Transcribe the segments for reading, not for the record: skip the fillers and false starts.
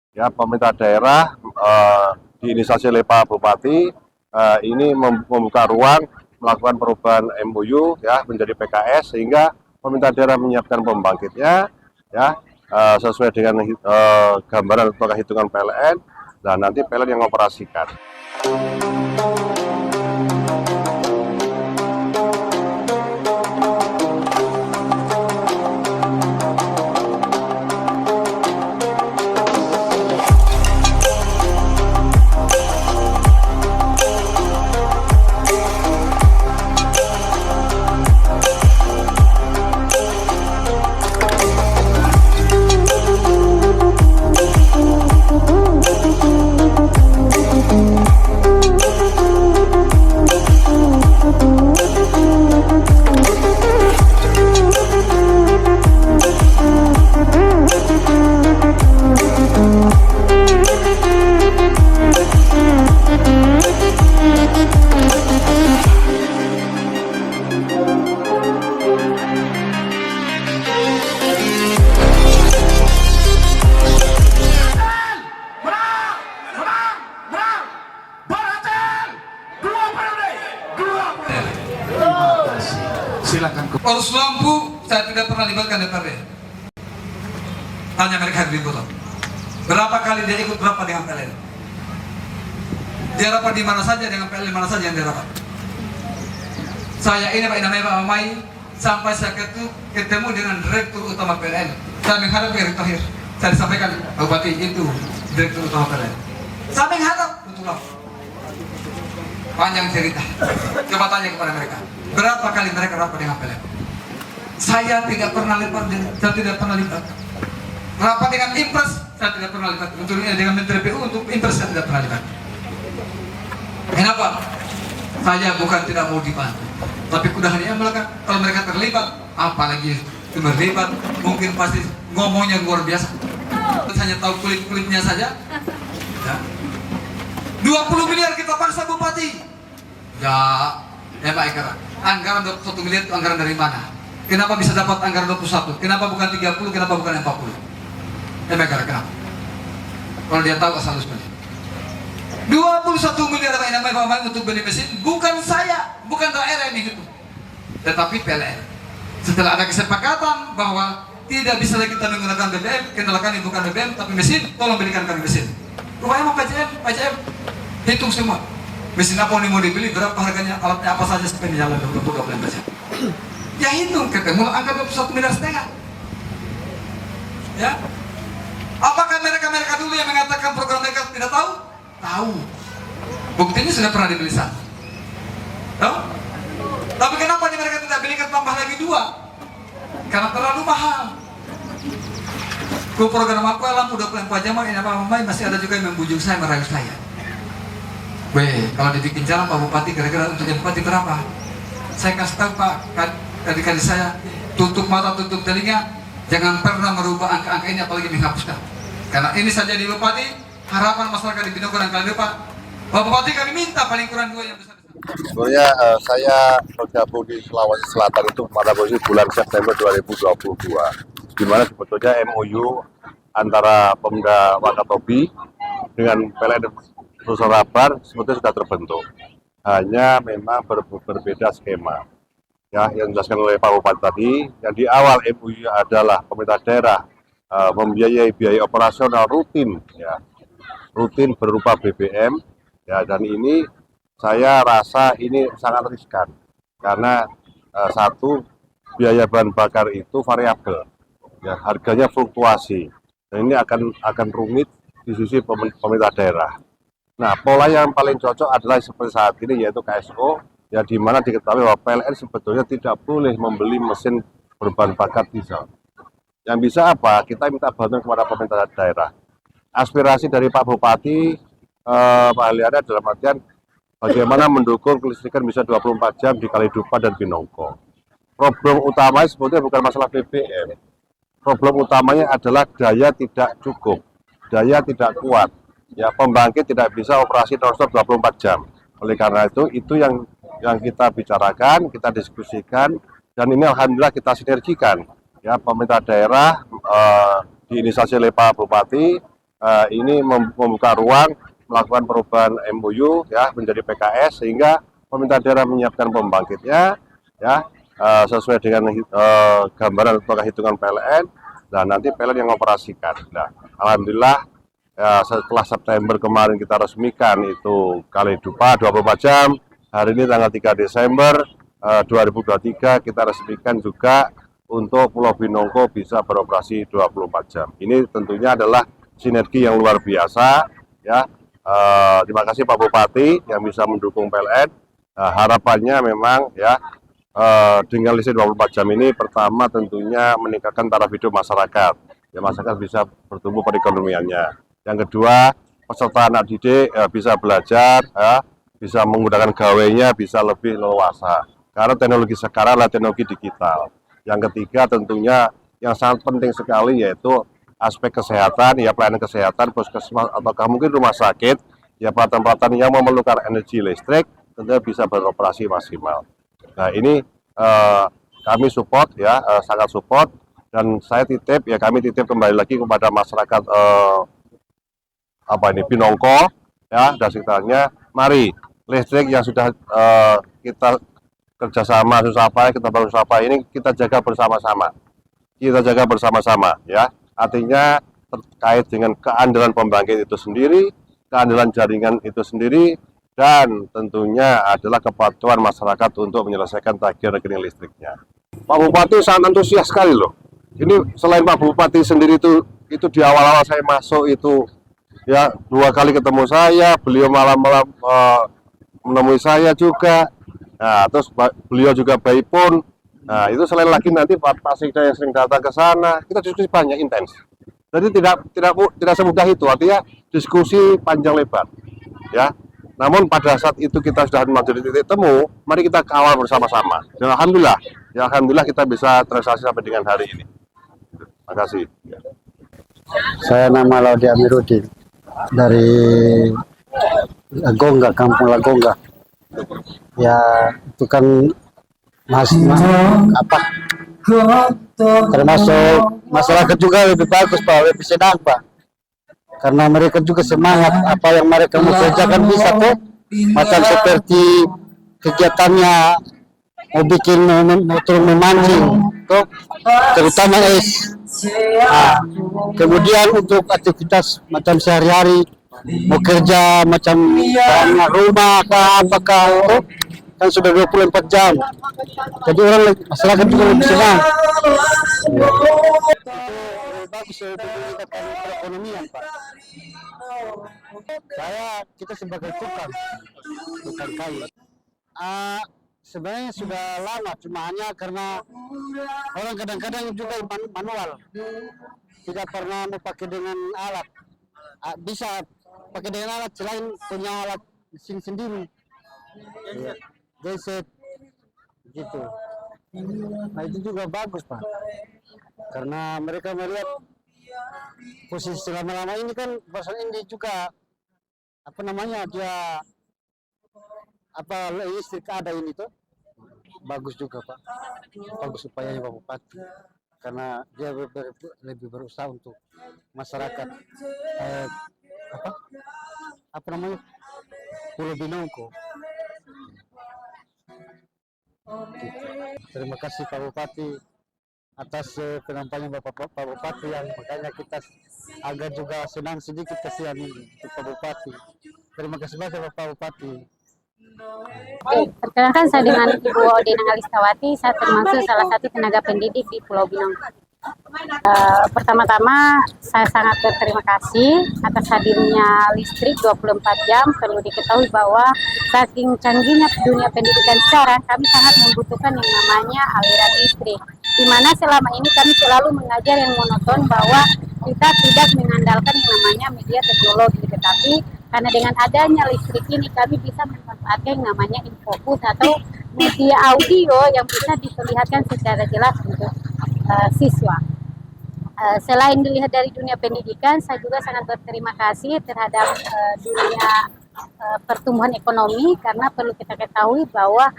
Ya, pemerintah daerah diinisiasi oleh Pak Bupati ini membuka ruang melakukan perubahan MOU ya menjadi PKS sehingga pemerintah daerah menyiapkan pembangkitnya ya sesuai dengan gambaran atau hitungan PLN dan nanti PLN yang mengoperasikan. Silakan. Urus lampu saya tidak pernah libatkan DPRD. Hanya mereka ribut. Berapa kali dia ikut rapat dengan PLN? Dia rapat di mana saja dengan PLN, mana saja yang dia rapat. Saya ini Pak namanya Pak Mamai, sampai saya ketemu dengan Direktur Utama PLN. Saya menghadap Erick Thohir. Saya disampaikan, Bupati itu Direktur Utama PLN. Saya menghadap, betul. Panjang cerita. Coba tanya kepada mereka. Berapa kali mereka rapat dengan PLN? Saya tidak pernah libat, saya tidak pernah libat. Rapat dengan Impres, saya tidak pernah libat. Untuk dengan Menteri PU untuk Impres saya tidak pernah libat. Kenapa? Saya bukan tidak mau dibantu, tapi kuda hanya melakukan. Kalau mereka terlibat, apalagi terlibat, mungkin pasti ngomongnya luar biasa. Hanya tahu kulit-kulitnya saja. Ya. 20 miliar kita paksa Bupati. Ya, Pak Eka. Anggaran 21 miliar itu anggaran dari mana? Kenapa bisa dapat anggaran 21? Kenapa bukan 30? Kenapa bukan 40? Kenapa? Kalau dia tahu asal usulnya. 21 miliar Pak untuk beli mesin bukan saya, bukan daerah ini gitu. Tetapi PLN. Setelah ada kesepakatan bahwa tidak bisa lagi kita menggunakan BBM, kendala kami bukan BBM tapi mesin, tolong belikan kami mesin. Rupanya mau PCM, hitung semua. Mesin apa yang mau dibeli, berapa harganya, alatnya apa saja sampai di jalan untuk buka bulan saja. Ya hitung, ketemu angka 21 miliar setengah. Ya. Apakah mereka dulu yang mengatakan program mereka tidak tahu? Tahu. Buktinya sudah pernah dibeli satu. Tahu? Tapi kenapa mereka tidak belikan tambah lagi 2? Karena terlalu mahal. Program aku alam udah 24 jam ini apa masih ada juga yang membujuk saya, merayu saya. Kalau dibikin jalan Pak Bupati kira-kira untuk jadi bupati berapa? Saya kasih tahu Pak adik-adik saya, tutup mata tutup telinga, jangan pernah merubah angka-angka ini apalagi menghapuskan. Karena ini saja di Bupati, harapan masyarakat di Binoko dan Kalidepa, Pak Bupati kami minta paling kurang 2 yang besar. Sebenarnya saya bergabung di Sulawesi Selatan itu pada posisi bulan September 2022, di mana sebetulnya MOU antara Pemda Wakatobi dengan PLN Surabar sebetulnya sudah terbentuk. Hanya memang berbeda skema. Ya, yang dijelaskan oleh Pak Bupati tadi, yang di awal MOU adalah pemerintah daerah membiayai biaya operasional rutin, ya, rutin berupa BBM, ya, dan ini saya rasa ini sangat riskan karena satu, biaya bahan bakar itu variabel, ya, harganya fluktuasi, dan ini akan rumit di sisi pemerintah daerah. Nah, pola yang paling cocok adalah seperti saat ini, yaitu KSO, ya, di mana diketahui bahwa PLN sebetulnya tidak boleh membeli mesin berbahan bakar diesel. Yang bisa apa? Kita minta bantuan kepada pemerintah daerah. Aspirasi dari Pak Bupati, Pak Aliana dalam artian bagaimana mendukung kelistrikan bisa 24 jam di Kalidupa dan Binongko. Problem utamanya sebetulnya bukan masalah BBM. Problem utamanya adalah daya tidak cukup, daya tidak kuat. Ya, pembangkit tidak bisa operasi non-stop 24 jam. Oleh karena itu yang kita bicarakan, kita diskusikan, dan ini alhamdulillah kita sinergikan. Ya, pemerintah daerah diinisiasi oleh Pak Bupati ini membuka ruang melakukan perubahan MOU ya menjadi PKS, sehingga pemerintah daerah menyiapkan pembangkitnya ya sesuai dengan gambaran atau hitungan PLN, dan nanti PLN yang operasikan. Nah, alhamdulillah ya, setelah September kemarin kita resmikan itu kali dupa 24 jam. Hari ini tanggal 3 Desember 2023 kita resmikan juga untuk Pulau Binongko bisa beroperasi 24 jam. Ini tentunya adalah sinergi yang luar biasa ya. Terima kasih Pak Bupati yang bisa mendukung PLN. Harapannya memang ya dengan listrik 24 jam ini, pertama tentunya meningkatkan taraf hidup masyarakat. Ya, masyarakat bisa bertumbuh perekonomiannya. Yang kedua, peserta anak didik bisa belajar, ya, bisa menggunakan gawainya, bisa lebih leluasa. Karena teknologi sekarang adalah teknologi digital. Yang ketiga tentunya yang sangat penting sekali yaitu aspek kesehatan, ya pelayanan kesehatan, puskesmas atau mungkin rumah sakit, ya peralatan-peralatan yang memerlukan energi listrik tentunya bisa beroperasi maksimal. Nah ini kami support ya, sangat support, dan saya titip ya, kami titip kembali lagi kepada masyarakat Binongko ya dan sekitarnya, mari listrik yang sudah kita kerjasama susah payah, kita bangun susah payah ini kita jaga bersama-sama. Kita jaga bersama-sama ya. Artinya terkait dengan keandalan pembangkit itu sendiri, keandalan jaringan itu sendiri, dan tentunya adalah kepatuhan masyarakat untuk menyelesaikan tagihan rekening listriknya. Pak Bupati sangat antusias sekali loh. Ini selain Pak Bupati sendiri itu di awal-awal saya masuk itu ya 2 kali ketemu saya, beliau malam-malam menemui saya juga. Nah, terus beliau juga baik pun. Nah, itu selain lagi nanti Pak Sekda yang sering datang ke sana, kita diskusi banyak, intens. Jadi tidak semudah itu, artinya diskusi panjang lebar. Ya. Namun pada saat itu kita sudah menjadi titik temu, mari kita kawal bersama-sama. Dan alhamdulillah kita bisa transaksi sampai dengan hari ini. Terima kasih. Saya nama Laude Amiruddin dari Lagongga, Kampung Lagongga. Ya itu kan termasuk masyarakat juga lebih bagus Pak, lebih senang Pak, karena mereka juga semangat apa yang mereka mau kerjakan bisa kok, macam seperti kegiatannya mau bikin motor memancing tuh, terutama es. Kemudian untuk aktivitas macam sehari-hari mau kerja macam rumah apakah kan sudah 24 jam, jadi orang masyarakat juga lebih senang. Bagus untuk meningkatkan perekonomian Pak. Kita sebagai tukang kayu sebenarnya sudah lama, cuma hanya karena orang kadang-kadang juga manual, tidak pernah mau pakai dengan alat. Bisa pakai dengan alat selain punya alat mesin sendiri, geset gitu. Nah itu juga bagus Pak, karena mereka melihat posisi selama-lama ini kan pasal ini juga dia listrik ada ini tuh bagus juga Pak, bagus upayanya Pak Bupati, karena dia lebih berusaha untuk masyarakat Pulau Binongko. Terima kasih Pak Bupati atas penampilan Pak Bupati, yang makanya kita agak juga senang sedikit kasihan ini untuk Pak Bupati. Terima kasih banyak Pak Bupati. Perkenalkan, saya dengan Ibu Odina Alistawati, saya termasuk salah satu tenaga pendidik di Pulau Binongko. Pertama-tama saya sangat berterima kasih atas hadirnya listrik 24 jam. Perlu diketahui bahwa saking canggihnya dunia pendidikan sekarang, kami sangat membutuhkan yang namanya aliran listrik, di mana selama ini kami selalu mengajar yang monoton bahwa kita tidak mengandalkan yang namanya media teknologi, tetapi karena dengan adanya listrik ini kami bisa memanfaatkan yang namanya infobus atau media audio yang bisa diperlihatkan secara jelas untuk siswa. Selain dilihat dari dunia pendidikan, saya juga sangat berterima kasih terhadap dunia pertumbuhan ekonomi, karena perlu kita ketahui bahwa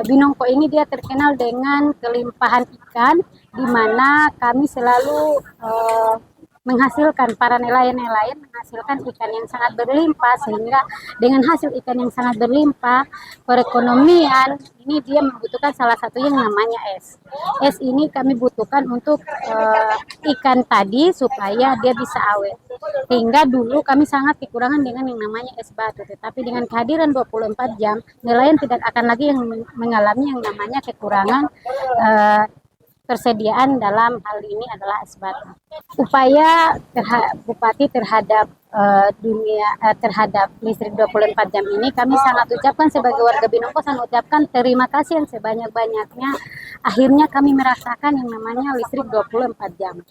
Binongko ini dia terkenal dengan kelimpahan ikan, di mana kami selalu menghasilkan, para nelayan-nelayan menghasilkan ikan yang sangat berlimpah, sehingga dengan hasil ikan yang sangat berlimpah, perekonomian ini dia membutuhkan salah satu yang namanya es. Es ini kami butuhkan untuk ikan tadi supaya dia bisa awet. Sehingga dulu kami sangat kekurangan dengan yang namanya es batu, tetapi dengan kehadiran 24 jam, nelayan tidak akan lagi yang mengalami yang namanya kekurangan persediaan dalam hal ini adalah es batu. Upaya Bupati terhadap terhadap listrik 24 jam ini kami sangat ucapkan sebagai warga Binongko, sangat ucapkan terima kasih yang sebanyak-banyaknya. Akhirnya kami merasakan yang namanya listrik 24 jam.